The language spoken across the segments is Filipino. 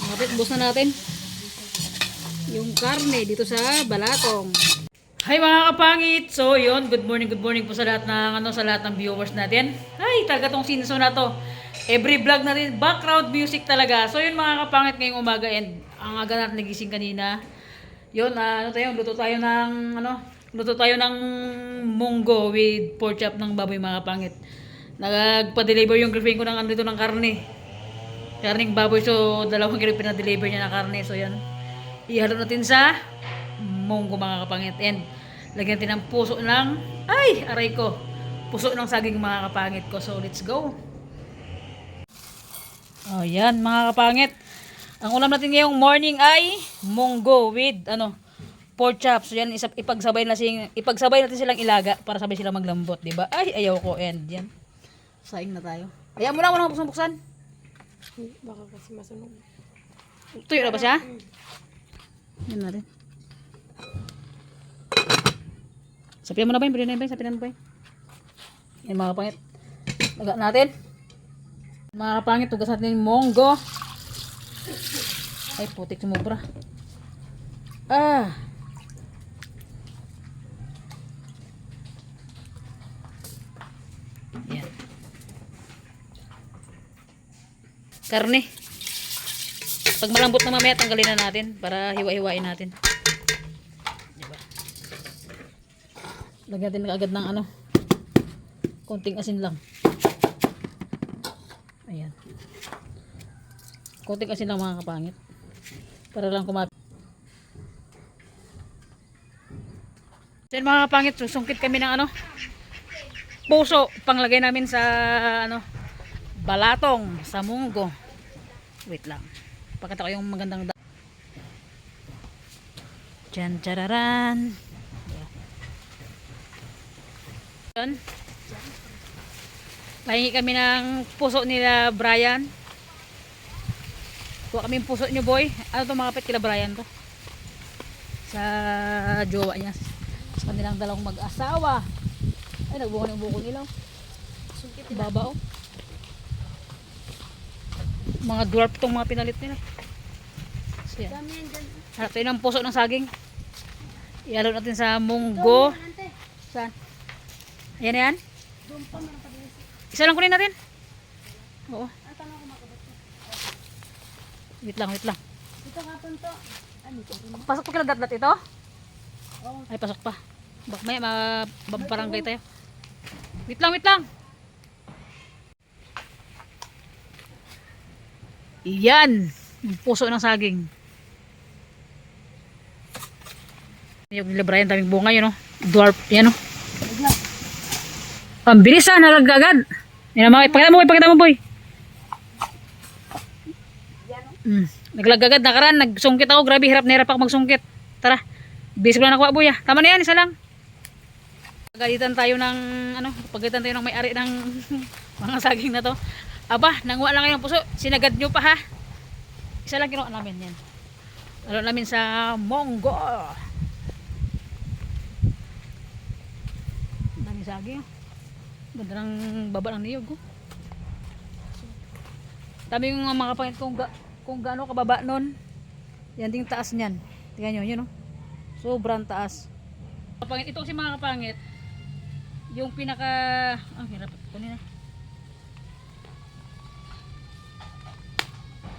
Kapit, bus na natin yung karne dito sa balatong. Hi mga kapangit! So yun, good morning po sa lahat ng sa lahat ng viewers natin. Ay, talaga tong season na to. Every vlog natin, background music talaga. So yun mga kapangit, ngayong umaga and ang aga natin nagising kanina. Yun, luto tayo ng munggo with pork chop ng baboy mga kapangit. Nagpa-deliver yung girlfriend ko ng dito ng karne. Karning baboy, so 2 kilo pinadeliver niya na karne. So yan, ihalo natin sa munggo mga kapangit. And lagyan natin ng puso ng, aray ko, puso ng saging mga kapangit ko. So let's go. Oh yan mga kapangit, ang ulam natin ngayong morning ay munggo with pork chop. So yan, ipagsabay natin silang ilaga para sabay sila maglambot, di ba? Ay, ayaw ko. And yan, saing na tayo. Ayaw mo na buksan. Baka kasi masunog. Tuyo na ba siya? Yan natin. Sapian mo na ba yun? Sapian mo ba yun? Yan mga kapangit. Laga natin. Mga kapangit, tugas natin yung munggo. Ay, putik sumubra. Yan. Karne. Pag malambot na mamaya, tanggalin na natin para hiwa-hiwain natin. Diba? Lagyan natin agad ng konting asin lang. Ayan. Konting asin lang mga kapangit. Para lang kumapit. So yun mga kapangit, susungkit kami ng puso. Panglagay namin sa balatong, sa munggo. Wait lang. Pakita ko yung magandang Diyan, chararan. Yan. Pahingi kami ng puso nila Brian. Kuha kami yung puso nyo boy. Ano to mga pet kila Brian to? Sa jowa niya. Sa kanilang dalawang mag-asawa. Ay, nagbunga ng buko nila. Baba oh. Mga dwarf tong mga pinalit nila. So yan. Harap tayo ng puso ng saging. Ihalo natin sa munggo. Saan? Ayan na yan? Isa lang kunin natin. Oo. Wait lang. Ito nga po ito. Pasok pa kila dat ito? Ay, pasok pa. Bak may mabarangay tayo. Wait lang. Yan. Yung puso ng saging. Yung nila Brian, daming bunga yun, dwarf, yan, ang bilis nalagagad. Yan mga, ipakita mo boy. Naglagagad, nakaraan, nagsungkit ako, grabe, hirap na hirap ako magsungkit. Tara, bilis ko lang nakuha boy, tama na yan, isa lang. Pagalitan tayo ng may-ari ng mga saging na to. Aba, nanguha lang kayo ng puso, sinagad nyo pa ha. Isa lang kinuha namin yan. Halo namin sa munggo. Dami saging. Ganda ng baba ng niyog. Dami yung mga kapangit kung gaano kababa nun. Yan din yung taas niyan. Tingnan nyo, yun sobrang taas. Kapangit, ito kasi mga kapangit. Yung pinaka... Ang hirap. Kunin na.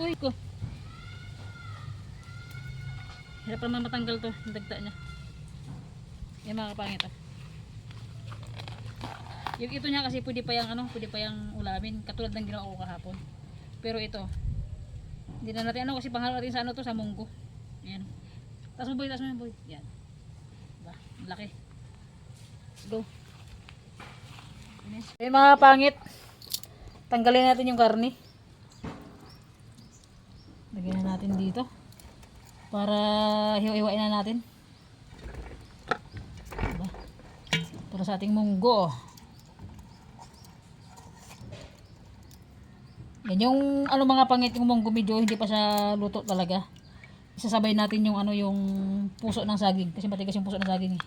Uy ko. Hirap naman matanggal to, yung dagta niya. Yan mga kapangit Yung ito niya kasi pwede pa yung ulamin, katulad ng ginawa ko kahapon. Pero ito, hindi na natin kasi panghalo natin sa sa munggo. Ayan. Taas mo boy. Yan. Diba? Laki. Let's go. Ayan mga kapangit. Tanggalin natin yung karne. Lagyan na natin dito para hiwa-hiwain na natin. Diba? Para sa ating munggo. Yan yung mga pangit yung munggo medyo hindi pa siya luto talaga. Isasabay natin yung yung puso ng saging kasi matigas yung puso ng saging eh.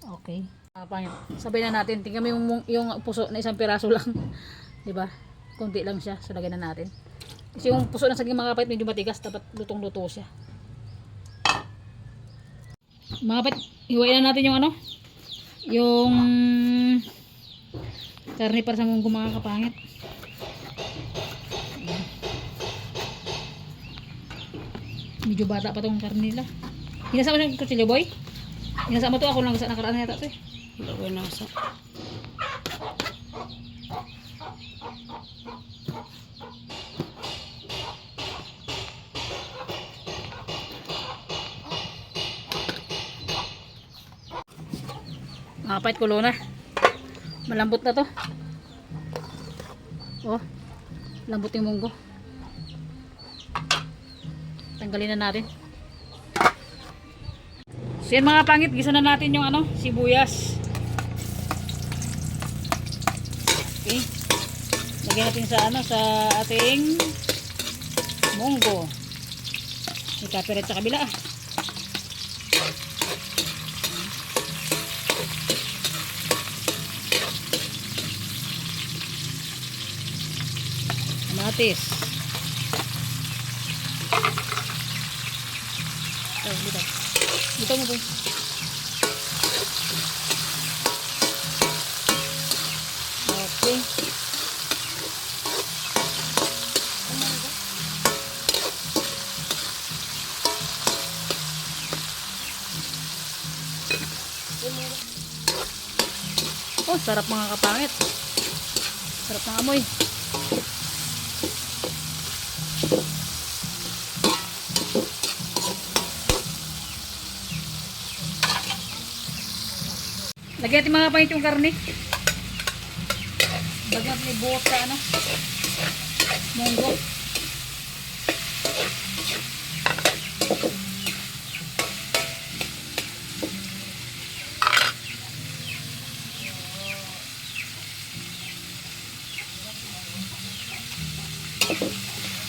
Okay. Pangit. Sabay na natin. Tingnan mo yung puso na isang piraso lang. 'Di ba? Konti lang siya. So lagyan na natin. Kasi yung puso ng saging mga kapatid medyo matigas, dapat lutong-luto siya. Mga kapatid, hiwain na natin yung ano, yung karne para sa munggo mga kapangit. Medyo bata pa tong karne nila. Hinasa mo siyang kutsilyo, boy? Hinasa mo to, ako lang sa nakaraan yata to eh. Wala ko nasa. Kapait kulo na. Malambot na to. Oh. Lambot yung munggo. Tanggalin na natin. So yan mga pangit, gisa na natin yung ano, sibuyas. Okay. Lagyan natin sa ano, sa ating munggo. Ikapiret sa kabila. Kamatis. Oh, dito. Dito mo po. Okay. Oh, sarap mga kapangit. Sarap ng amoy. Lagyan natin mga kapangit yung karne. Lagyan natin yung buhok sa ano, munggo.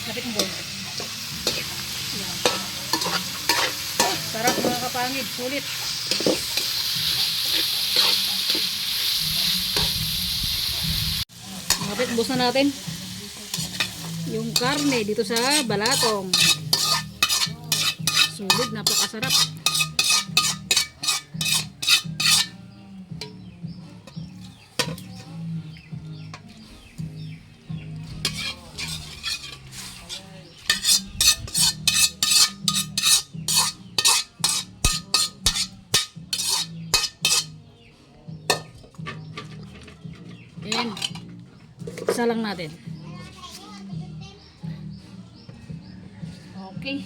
Lapit mo boy. Yan. Oh, sarap mga kapangit. Sulit. Kapit, ubos na natin yung karne dito sa balatong. Sulit, napakasarap. And isa lang natin. Okay.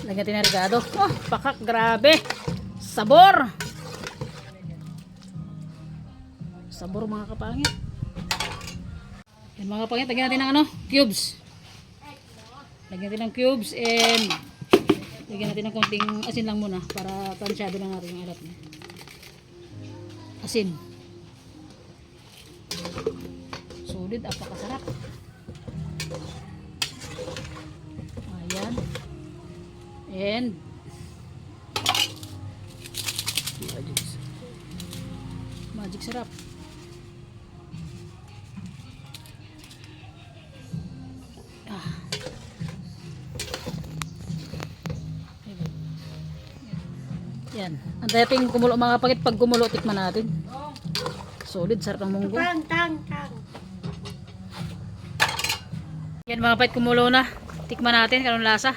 Lagyan natin ng regado. Oh, pakak, grabe. Sabor. Sabor mga kapangit. Yan mga kapangit, lagyan natin ng ano, cubes. Lagyan natin ng cubes and lagyan natin ng konting asin lang muna para tansyado lang natin yung alat niya. Asin. Solid, apakasarap. Ayan. And magic sarap. Yan. Antay natin kumulo mga kapangit. Pag kumulo, tikman natin. Solid, sarap ng munggo. Tang. Yan mga kapangit, kumulo na. Tikman natin kanong lasa.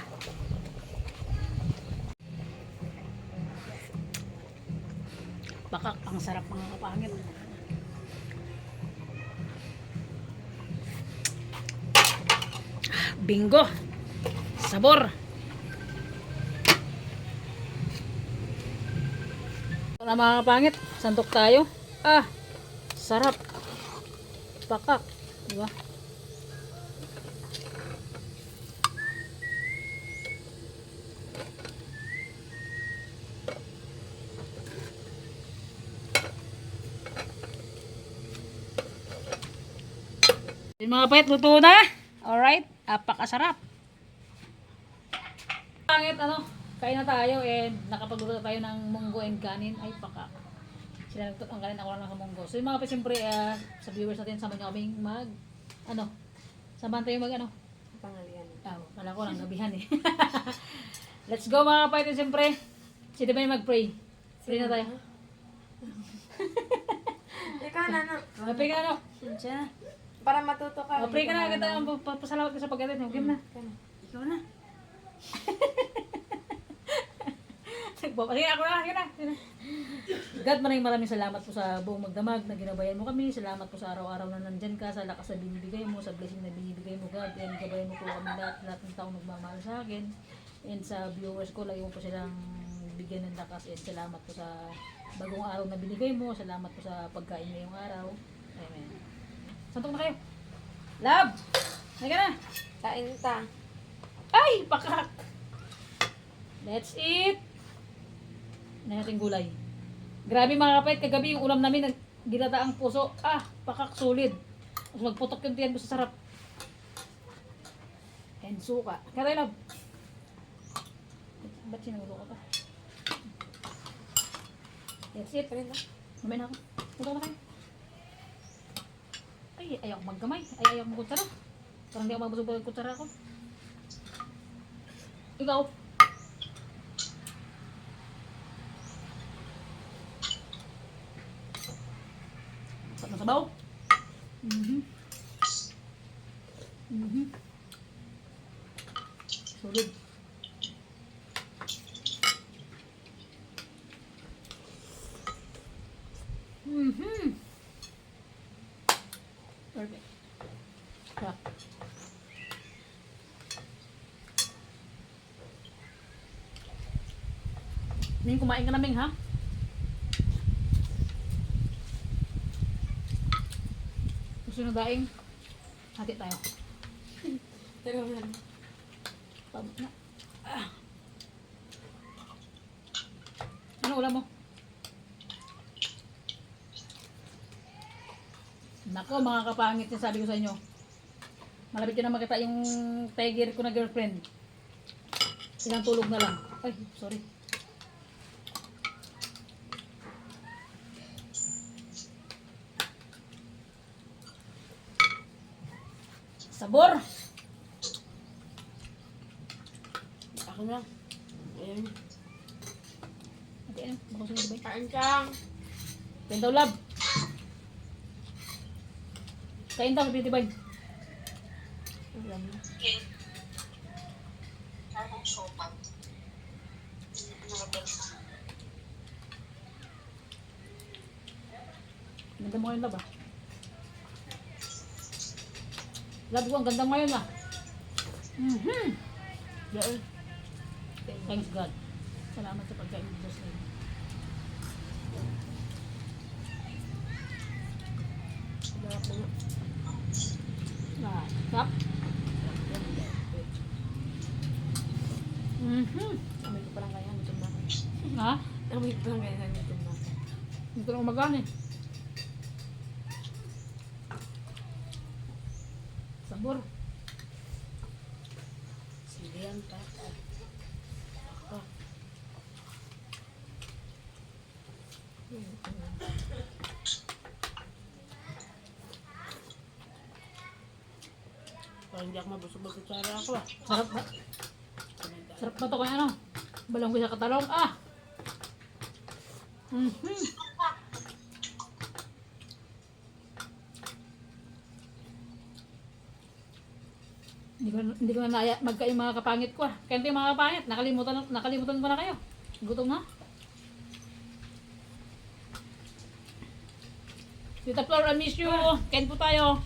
Bakak, ang sarap mga kapangit. Bingo. Sabor. Ito na mga kapangit, santok tayo. Ah, sarap. Pakak, di ba? Yung mga kapangit, luto na. Alright, apakasarap. Pangit ano, kain na tayo and nakapagluto tayo ng munggo and kanin. Ay, paka. Sila nagtut ang kanin, ako lang ng munggo. So yung mga siyempre, sa viewers natin, sama nyo kaming samahan tayo Pangalian. Kala ko lang gabihan eh. Let's go mga kapatid, siyempre. Si Divine mag-pray. Pray na tayo. Ikaw na, no? Pray ka na, no? Siya. Para matuto ka. Pray ka na, kita ang pasalamat ka sa pagkatid. Game na. Ikaw na. Sige, ako na. God, maraming salamat po sa buong magdamag na ginabayan mo kami. Salamat po sa araw-araw na nandyan ka, sa lakas na binibigay mo, sa blessing na binibigay mo, God. And gabayan mo po kami lahat ng taong nagmamahal sa akin. And sa viewers ko, lagi mo po silang bigyan ng lakas. And salamat po sa bagong araw na binigay mo. Salamat po sa pagkain ngayong araw. Amen. Santok na kayo. Love! Halika na. Kain ta. Ay! Pakak! Let's eat! Na natin gulay. Grabe mga kapatid, kagabi yung ulam namin, ginata ang puso. Pakak solid. Tapos magputok yung tiyan mo sa sarap. And suka. Kaya tayo, love. Ba't sinulo ko pa? That's it. Kain ta. Mamay na ako. Puto na kayo. Ay, ayaw ko magkamay. Ayaw ko magkutsara. Parang di ako mabusog pag kutsara ako. Ikaw. Sarap na sabaw. Solid. Perfect. Sarap. Ning kumain ka namin ha? Gusto nyo daing? Hati tayo. Tara na. Pabot na. Ano ulam mo? Nako mga kapangit yung sabi ko sa inyo. Malapit yun na makita yung tiger ko na girlfriend. Ilang tulog na lang. Ay, sorry. Sabor! Ako na. Ayan. Ate, ano? Baka sunod ba? Kain ka. Kain daw, love. Kain daw, Beauty Boy. Alam mo. Ganda mo ngayon, love ah. Love ko, ang ganda mo ngayon ah. Dahil. Thanks God. Salamat sa pagkain ng Diyos ngayon. Sarap na. Sarap. Amoy ko parang kaya. Gutom na ako. Ha? Amoy ko parang kaya. Gutom na ako. Hindi ko lang umagaan eh. Sabor. Sige yan pa. Parang hindi ako mabusog magkutsara ako ah. Sarap ba? Sarap ba ito kaya ano? Balong sa katalong. Hindi ko na naya magka yung mga kapangit ko ah. Kaya yung mga kapangit, nakalimutan ko na kayo. Gutom na. Tita Flor, I miss you. Kain po tayo.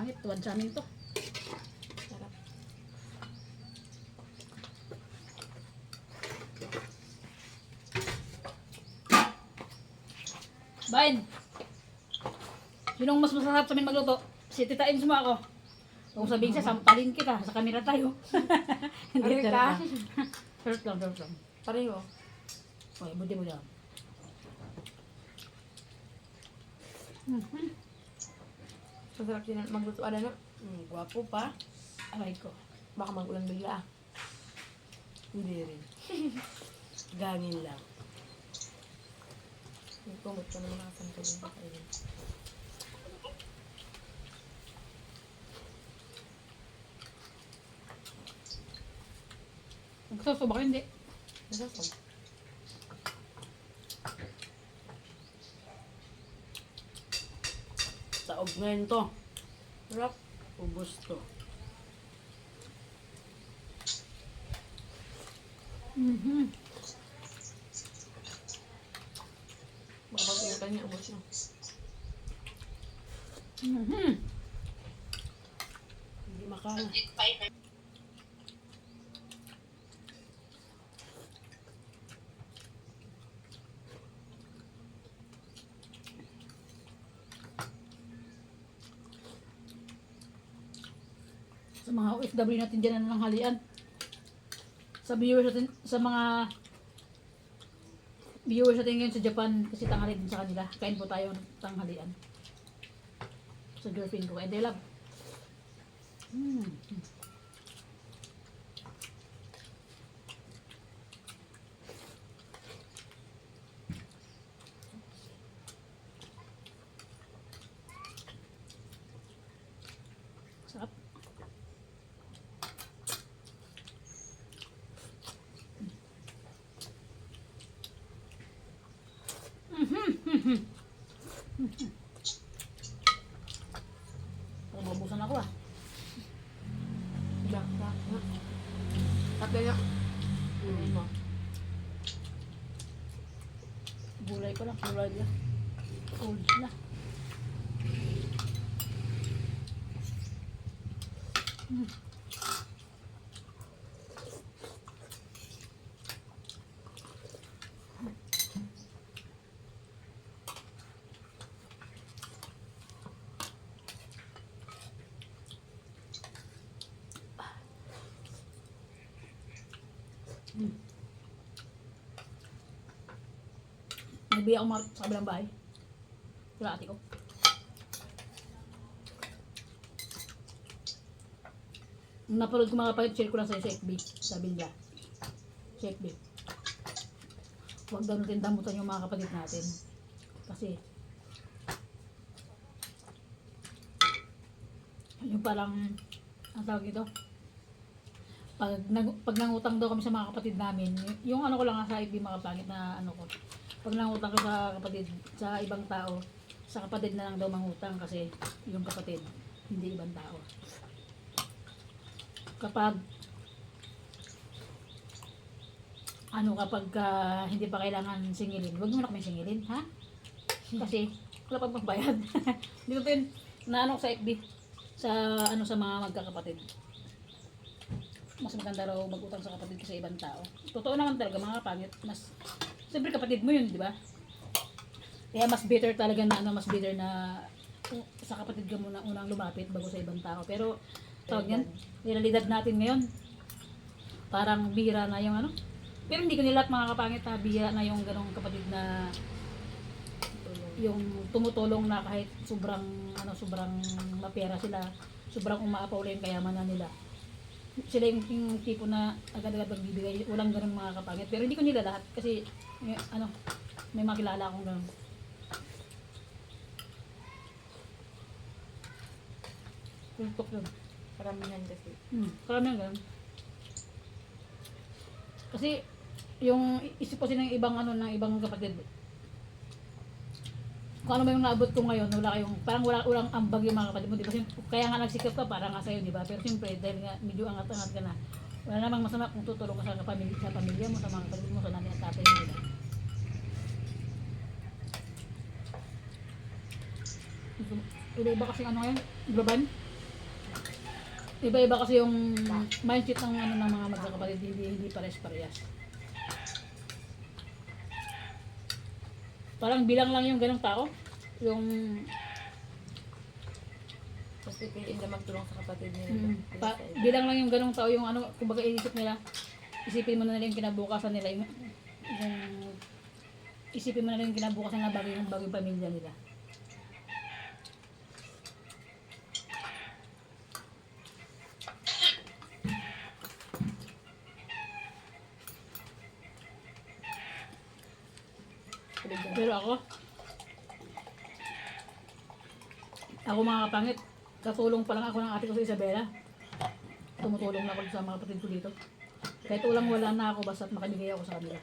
pangit. Tuwad sa amin to. Sarap. Bain! Sinong mas masarap sa amin magluto? Si Tita Ims mo ako. Kung sabihin siya, sampalin kita. Sa camera tayo. Aray charot ka. lang. Charot lang. Pareho. Okay, buti mo lang. Masarap din magluto. Ano na? Gwapo pa. Aray ko. Baka mag-ulan bigla. Hindi rin. Gangin lang. May kumot ko naman nakasampulan pa kayo. Gusto ba kayo? Hindi. Nasasab. Taob ngayon to. Sarap. Ubus to. Baka pag pinatay niya, ubos na. Hindi makala. Sa mga OFW natin dyan ng halian. Sa viewers natin, sa mga viewers natin ngayon sa Japan, kasi tanghali din sa kanila. Kain po tayo ng tanghalian. Sa girlfriend ko. And they love. Sarap. Mabusan ako ah. Diba? Tatlo niya. Mo. Gulay pa lang. Gulay lang. Old na. Nagbiya ako sa kabilang bahay. Wala ate ko. Nung napanood ko mga kapatid, share ko lang sa'yo sa FB. Sabi nila. Sa FB. Huwag daw natin damutan yung mga kapatid natin. Kasi, yung parang, ang tawag ito, pag nangutang daw kami sa mga kapatid namin, yung ano ko lang sa FB mga kapangit na ano ko, pag nangutang ko sa kapatid, sa ibang tao, sa kapatid na lang daw mangutang kasi yung kapatid, hindi ibang tao. Kapag kapag hindi pa kailangan singilin, huwag mo na kami singilin, ha? Kasi wala pang pagbayad. Hindi ko yun na ko sa FB sa sa mga magkakapatid. Mas maganda raw mag-utang sa kapatid kasi ibang tao. Totoo naman talaga mga kapangit, mas siyempre kapatid mo yun, di ba? Kaya mas better talaga na mas better na sa kapatid ka muna unang lumapit bago sa ibang tao. Pero tawag yan, realidad natin ngayon. Parang bihira na yung Pero hindi ko nila mga kapangit na bihira na yung ganong kapatid na yung tumutulong na kahit sobrang sobrang mapera sila, sobrang umaapaw lang yung kayamanan nila. Sila yung tipo na agad-agad magbibigay, walang ganun mga kapangit. Pero hindi ko nila lahat kasi may makilala akong ganun. Tultok yun. Karamihan kasi. Karamihan ganun. Kasi yung isip kasi ng ibang ng ibang kapatid, kung ano ba yung naabot ko ngayon, wala kayong, parang walang ambag yung mga kapatid mo, di ba? Kaya nga nagsikap ka para nga sa'yo, di ba? Pero siyempre, dahil nga medyo angat-angat ka na, wala namang masama kung tutulong ka sa pamilya mo, sa mga kapatid mo, sa nanay at tatay mo, di ba? Iba kasi ngayon, Globan? Iba-iba kasi yung mindset ng ano ng mga magkakapatid, hindi pares-parehas. Parang bilang lang yung ganong tao. Yung Mas pipiliin na magtulong sa kapatid nila. bilang lang yung ganong tao yung ano, kumbaga inisip nila. Isipin mo na nila yung kinabukasan nila yung isipin mo na lang yung kinabukasan na bago yung pamilya nila. Pero ako mga kapangit, katulong pa lang ako ng ate ko sa Isabela. Tumutulong na ako sa mga kapatid ko dito. Kahit walang wala na ako, basta't makabigay ako sa kanila.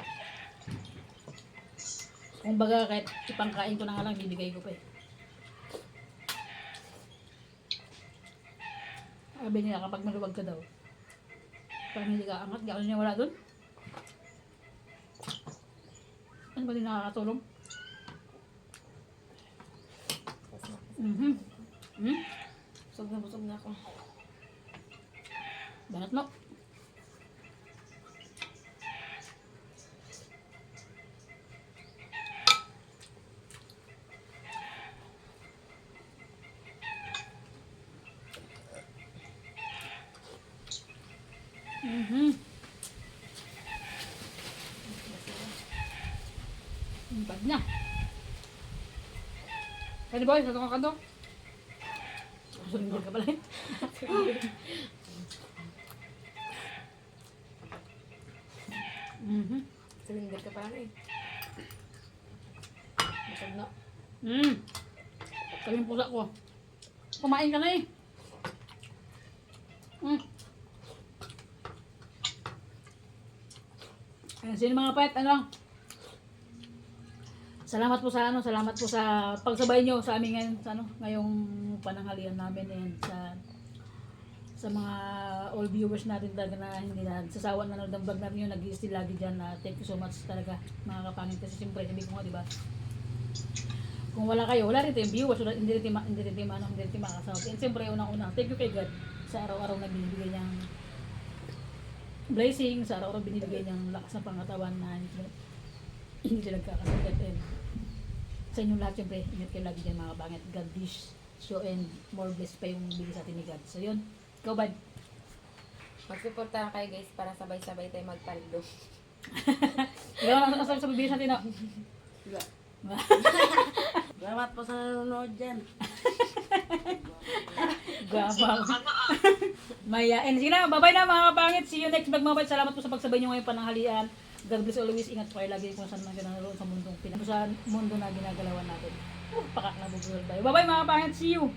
Kung baga, kahit ipangkain ko na nga lang, bibigay ko pa eh. Sabi nila, kapag maluwag ka daw, pag hindi ka angat, gano'n niya wala doon. Ano ba din nakakatulong? Busog na ako. Banat no? Bad na. Pwede boy, sa tong kanto. Sumingil ka pala eh. Silinder ka pa lang eh. Busog na. Kaming pusa ko. Kumain ka na eh. Ayan, sino mga pet, ano? Salamat po sa pagsabay nyo sa amin ngayon, sa ano, ngayong pananghalian namin and sa mga all viewers natin talaga na hindi na sasawa na ng vlog natin yung nag-i-still lagi dyan na thank you so much talaga mga kapangit kasi siyempre sabi ko nga diba kung wala kayo, wala rin tayong viewers, hindi rin makasahod and siyempre unang-una thank you kay God sa araw-araw na binibigay niyang blessing, sa araw-araw binibigay niyang lakas ng pangatawan na hindi siya nagkakasakit and sa inyong lahat siyempre ingat kayo lagi dyan mga kapangit. God bless so and more blessed pa yung bigay sa atin ni God. So yun, ikaw Bad? Magsuporta kayo guys para sabay-sabay tayo magpaldo. Ikaw na nasabi sa bibigyan natin no? Salamat po sa nanonood dyan. Gabang. Mayain. Sige na, bye-bye na mga kapangit. See you next vlog mga kapangit. Salamat po sa pagsabay nyo ngayong pananghalian. God bless always. Ingat po kayo lagi kung saan man ginagawa sa mundong sa mundo na ginagalawan natin. Pakak na bubulol tayo. Bye-bye mga kapangit. See you.